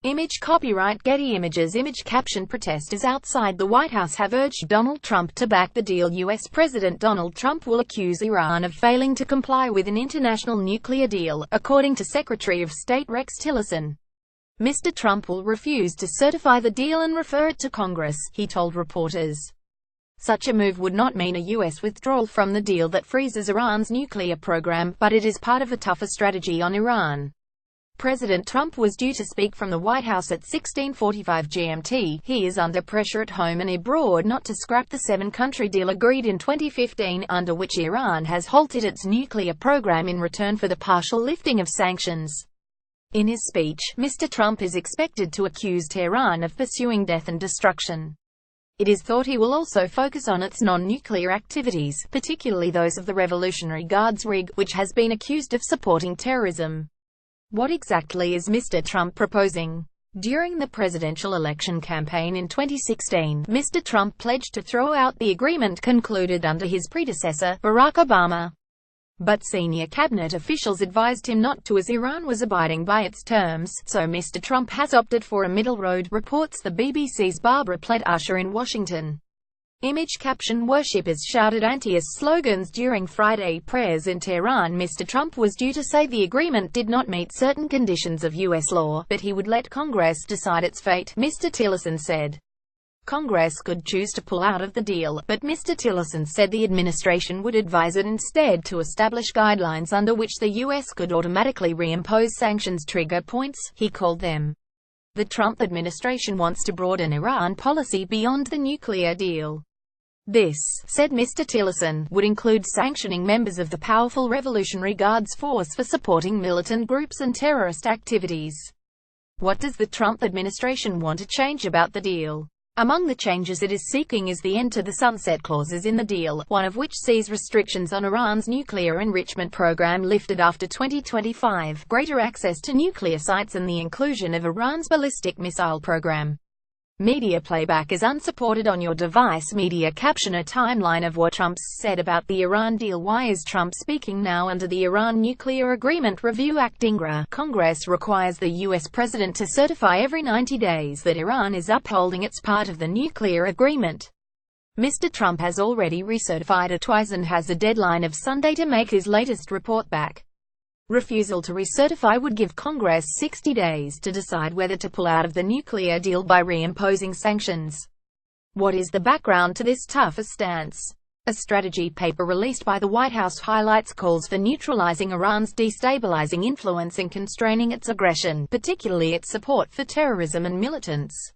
Image copyright Getty Images. Image caption Protesters outside the White House have urged Donald Trump to back the deal. U.S. President Donald Trump will accuse Iran of failing to comply with an international nuclear deal, according to Secretary of State Rex Tillerson. Mr. Trump will refuse to certify the deal and refer it to Congress, he told reporters. Such a move would not mean a U.S. withdrawal from the deal that freezes Iran's nuclear program, but it is part of a tougher strategy on Iran. President Trump was due to speak from the White House at 16:45 GMT. He is under pressure at home and abroad not to scrap the seven-country deal agreed in 2015, under which Iran has halted its nuclear program in return for the partial lifting of sanctions. In his speech, Mr. Trump is expected to accuse Tehran of pursuing death and destruction. It is thought he will also focus on its non-nuclear activities, particularly those of the Revolutionary Guards Rig, which has been accused of supporting terrorism. What exactly is Mr. Trump proposing? During the presidential election campaign in 2016, Mr. Trump pledged to throw out the agreement concluded under his predecessor, Barack Obama. But senior cabinet officials advised him not to, as Iran was abiding by its terms, so Mr. Trump has opted for a middle road, reports the BBC's Barbara Plett-Usher in Washington. Image caption Worshippers shouted anti-IS slogans during Friday prayers in Tehran. Mr. Trump was due to say the agreement did not meet certain conditions of U.S. law, but he would let Congress decide its fate, Mr. Tillerson said. Congress could choose to pull out of the deal, but Mr. Tillerson said the administration would advise it instead to establish guidelines under which the U.S. could automatically reimpose sanctions. Trigger points, he called them. The Trump administration wants to broaden Iran policy beyond the nuclear deal. This, said Mr. Tillerson, would include sanctioning members of the powerful Revolutionary Guards Force for supporting militant groups and terrorist activities. What does the Trump administration want to change about the deal? Among the changes it is seeking is the end to the sunset clauses in the deal, one of which sees restrictions on Iran's nuclear enrichment program lifted after 2025, greater access to nuclear sites and the inclusion of Iran's ballistic missile program. Media playback is unsupported on your device. Media caption A timeline of what Trump said about the Iran deal. Why is Trump speaking now under the Iran Nuclear Agreement Review Act? INGRA. Congress requires the U.S. president to certify every 90 days that Iran is upholding its part of the nuclear agreement. Mr. Trump has already recertified it twice and has a deadline of Sunday to make his latest report back. Refusal to recertify would give Congress 60 days to decide whether to pull out of the nuclear deal by reimposing sanctions. What is the background to this tougher stance? A strategy paper released by the White House highlights calls for neutralizing Iran's destabilizing influence and constraining its aggression, particularly its support for terrorism and militants.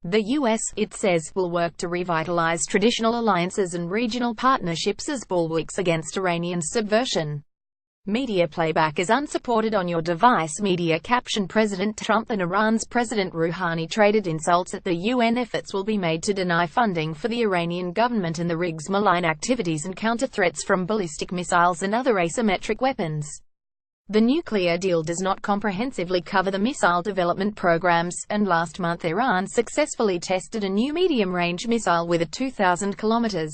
The U.S., it says, will work to revitalize traditional alliances and regional partnerships as bulwarks against Iranian subversion. Media playback is unsupported on your device. Media caption President Trump and Iran's President Rouhani traded insults at the UN. Efforts will be made to deny funding for the Iranian government and the RIG's malign activities and counter threats from ballistic missiles and other asymmetric weapons. The nuclear deal does not comprehensively cover the missile development programs, and last month Iran successfully tested a new medium-range missile with a 2,000 kilometers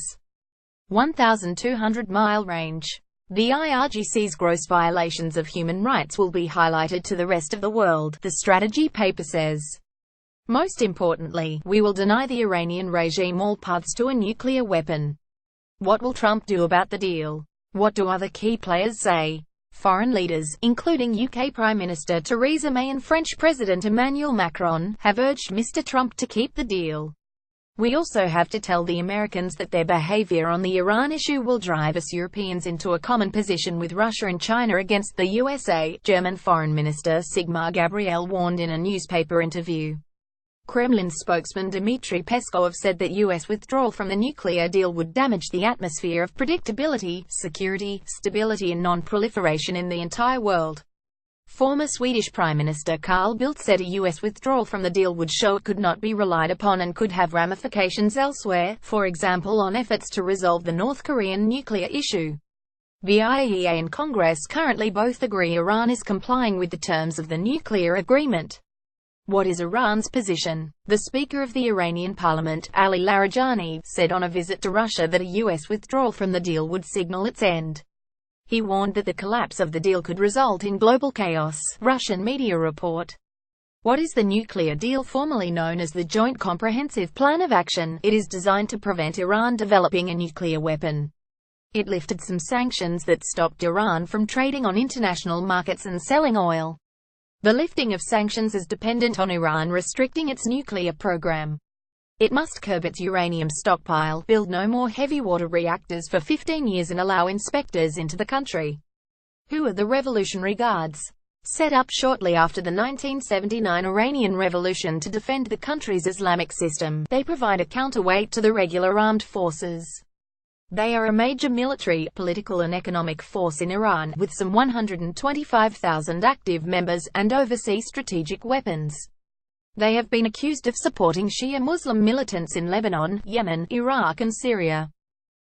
(1,200-mile) range. The IRGC's gross violations of human rights will be highlighted to the rest of the world, the strategy paper says. Most importantly, we will deny the Iranian regime all paths to a nuclear weapon. What will Trump do about the deal? What do other key players say? Foreign leaders, including UK Prime Minister Theresa May and French President Emmanuel Macron, have urged Mr. Trump to keep the deal. We also have to tell the Americans that their behavior on the Iran issue will drive us Europeans into a common position with Russia and China against the USA, German Foreign Minister Sigmar Gabriel warned in a newspaper interview. Kremlin spokesman Dmitry Peskov said that U.S. withdrawal from the nuclear deal would damage the atmosphere of predictability, security, stability and non-proliferation in the entire world. Former Swedish Prime Minister Carl Bildt said a U.S. withdrawal from the deal would show it could not be relied upon and could have ramifications elsewhere, for example on efforts to resolve the North Korean nuclear issue. The IAEA and Congress currently both agree Iran is complying with the terms of the nuclear agreement. What is Iran's position? The Speaker of the Iranian Parliament, Ali Larijani, said on a visit to Russia that a U.S. withdrawal from the deal would signal its end. He warned that the collapse of the deal could result in global chaos, Russian media report. What is the nuclear deal, formerly known as the Joint Comprehensive Plan of Action? It is designed to prevent Iran developing a nuclear weapon. It lifted some sanctions that stopped Iran from trading on international markets and selling oil. The lifting of sanctions is dependent on Iran restricting its nuclear program. It must curb its uranium stockpile, build no more heavy water reactors for 15 years and allow inspectors into the country. Who are the Revolutionary Guards? Set up shortly after the 1979 Iranian Revolution to defend the country's Islamic system, they provide a counterweight to the regular armed forces. They are a major military, political and economic force in Iran, with some 125,000 active members, and oversee strategic weapons. They have been accused of supporting Shia Muslim militants in Lebanon, Yemen, Iraq and Syria.